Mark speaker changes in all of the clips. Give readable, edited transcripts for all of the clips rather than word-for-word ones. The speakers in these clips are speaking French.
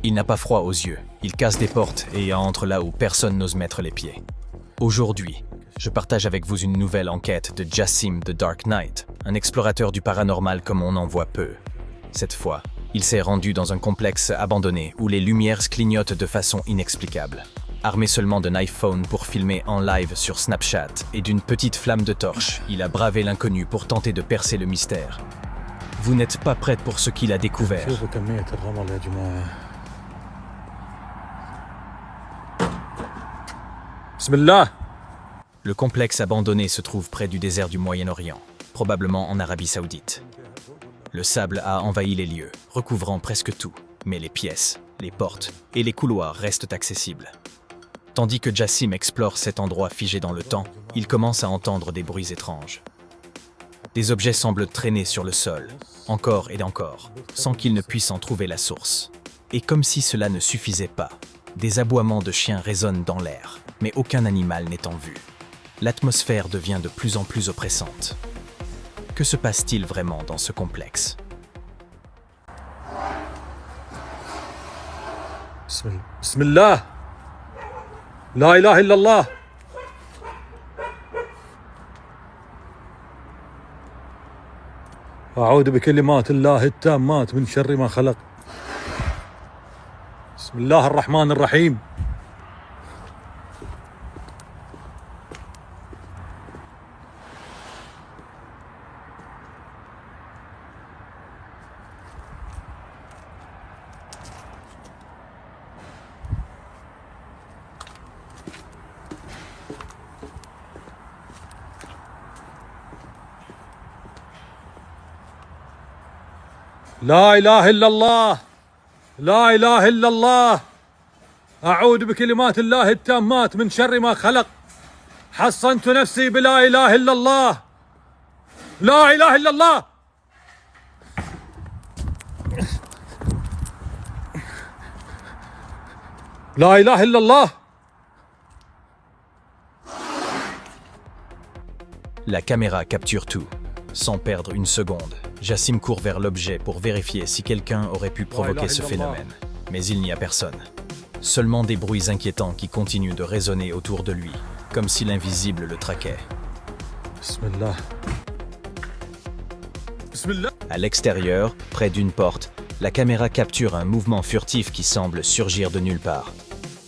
Speaker 1: Il n'a pas froid aux yeux, il casse des portes et entre là où personne n'ose mettre les pieds. Aujourd'hui, je partage avec vous une nouvelle enquête de Jassim the Dark Knight, un explorateur du paranormal comme on en voit peu. Cette fois, il s'est rendu dans un complexe abandonné où les lumières clignotent de façon inexplicable. Armé seulement d'un iPhone pour filmer en live sur Snapchat et d'une petite flamme de torche, il a bravé l'inconnu pour tenter de percer le mystère. Vous n'êtes pas prête pour ce qu'il a découvert.
Speaker 2: Bismillah.
Speaker 1: Le complexe abandonné se trouve près du désert du Moyen-Orient, probablement en Arabie Saoudite. Le sable a envahi les lieux, recouvrant presque tout, mais les pièces, les portes et les couloirs restent accessibles. Tandis que Jassim explore cet endroit figé dans le temps, il commence à entendre des bruits étranges. Des objets semblent traîner sur le sol, encore et encore, sans qu'il ne puisse en trouver la source. Et comme si cela ne suffisait pas, des aboiements de chiens résonnent dans l'air, mais aucun animal n'est en vue. L'atmosphère devient de plus en plus oppressante. Que se passe-t-il vraiment dans ce complexe?
Speaker 2: Bismillah. La ilaha illallah. أعوذ بكلمات الله التامات من شر ما خلق. بسم الله الرحمن الرحيم. لا إله إلا الله لا إله إلا الله أعوذ بكلمات الله التامات من شر ما خلق حصنت نفسي بلا إله إلا الله لا إله إلا الله لا إله إلا الله.
Speaker 1: La caméra capture tout. Sans perdre une seconde, Jassim court vers l'objet pour vérifier si quelqu'un aurait pu provoquer ce phénomène. Mais il n'y a personne. Seulement des bruits inquiétants qui continuent de résonner autour de lui, comme si l'invisible le traquait.
Speaker 2: Bismillah. Bismillah.
Speaker 1: À l'extérieur, près d'une porte, la caméra capture un mouvement furtif qui semble surgir de nulle part.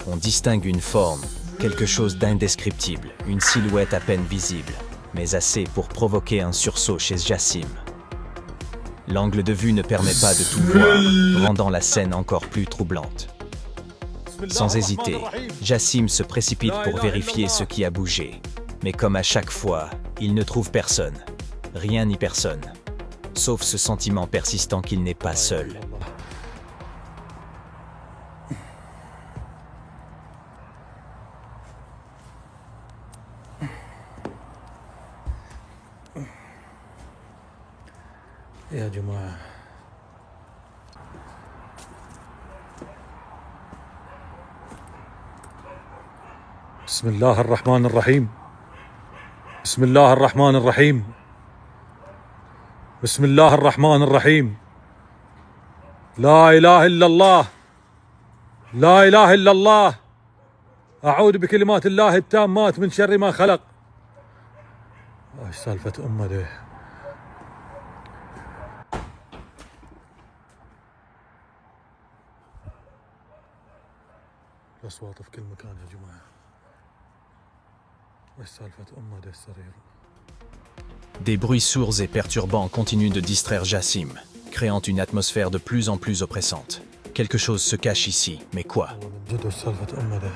Speaker 1: On distingue une forme, quelque chose d'indescriptible, une silhouette à peine visible, mais assez pour provoquer un sursaut chez Jassim. L'angle de vue ne permet pas de tout voir, rendant la scène encore plus troublante. Sans hésiter, Jassim se précipite pour vérifier ce qui a bougé. Mais comme à chaque fois, il ne trouve personne. Rien ni personne. Sauf ce sentiment persistant qu'il n'est pas seul.
Speaker 2: يا جماعة بسم الله الرحمن الرحيم بسم الله الرحمن الرحيم بسم الله الرحمن الرحيم لا إله إلا الله لا إله إلا الله أعوذ بكلمات الله التامات من شر ما خلق. ايش سالفة أمه ده؟ الأصوات في كل مكان يا جماعة. ايش سالفة أمه ده السرير؟
Speaker 1: Des bruits sourds et perturbants continuent de distraire Jassim, créant une atmosphère de plus en plus oppressante. Quelque chose se cache ici, mais quoi?
Speaker 2: من جد ايش سالفة أمه ده؟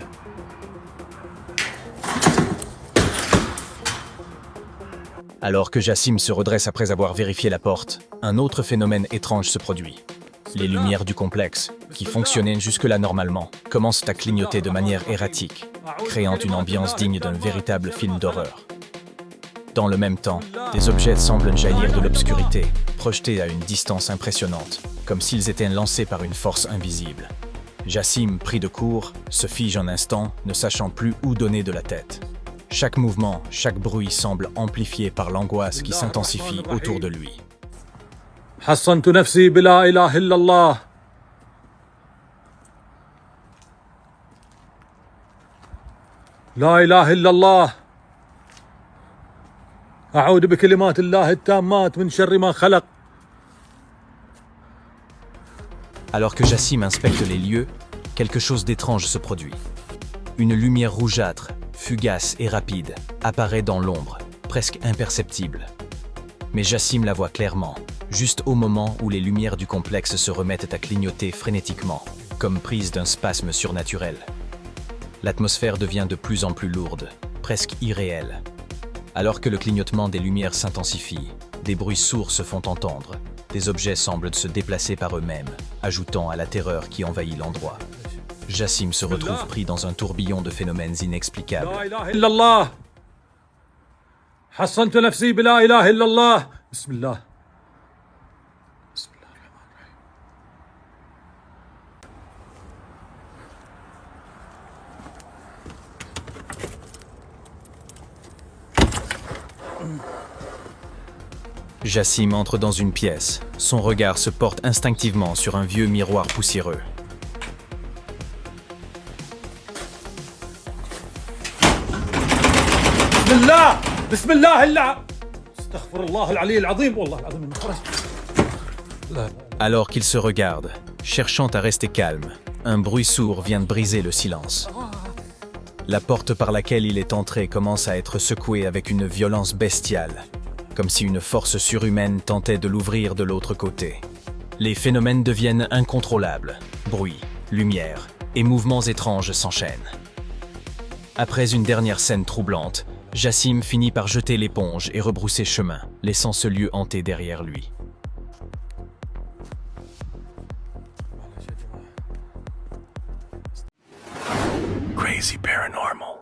Speaker 1: Alors que Jassim se redresse après avoir vérifié la porte, un autre phénomène étrange se produit. Les lumières du complexe, qui fonctionnaient jusque-là normalement, commencent à clignoter de manière erratique, créant une ambiance digne d'un véritable film d'horreur. Dans le même temps, des objets semblent jaillir de l'obscurité, projetés à une distance impressionnante, comme s'ils étaient lancés par une force invisible. Jassim, pris de court, se fige un instant, ne sachant plus où donner de la tête. Chaque mouvement, chaque bruit semble amplifié par l'angoisse qui s'intensifie autour de lui.
Speaker 2: حصنت نفسي بلا إله إلا الله لا إله إلا الله أعوذ بكلمات الله التامات من شر ما خلق.
Speaker 1: Alors que Jassim inspecte les lieux, quelque chose d'étrange se produit. Une lumière rougeâtre, fugace et rapide, apparaît dans l'ombre, presque imperceptible. Mais Jassim la voit clairement, juste au moment où les lumières du complexe se remettent à clignoter frénétiquement, comme prise d'un spasme surnaturel. L'atmosphère devient de plus en plus lourde, presque irréelle. Alors que le clignotement des lumières s'intensifie, des bruits sourds se font entendre. Des objets semblent se déplacer par eux-mêmes, ajoutant à la terreur qui envahit l'endroit. Jassim se retrouve pris dans un tourbillon de phénomènes inexplicables.
Speaker 2: لا إله إلا الله حصنت نفسي بلا إله إلا الله. بسم الله. بسم الله الرحمن الرحيم.
Speaker 1: Jassim entre dans une pièce. Son regard se porte instinctivement sur un vieux miroir poussiéreux.
Speaker 2: بسم الله بسم الله إلا استغفر الله العلي العظيم والله العظيم إني خرجت. لا.
Speaker 1: Alors qu'ils se regardent, cherchant à rester calmes, un bruit sourd vient de briser le silence. La porte par laquelle il est entré commence à être secouée avec une violence bestiale, comme si une force surhumaine tentait de l'ouvrir de l'autre côté. Les phénomènes deviennent incontrôlables. Bruit, lumière et mouvements étranges s'enchaînent. Après une dernière scène troublante, Jassim finit par jeter l'éponge et rebrousser chemin, laissant ce lieu hanté derrière lui. Crazy Paranormal.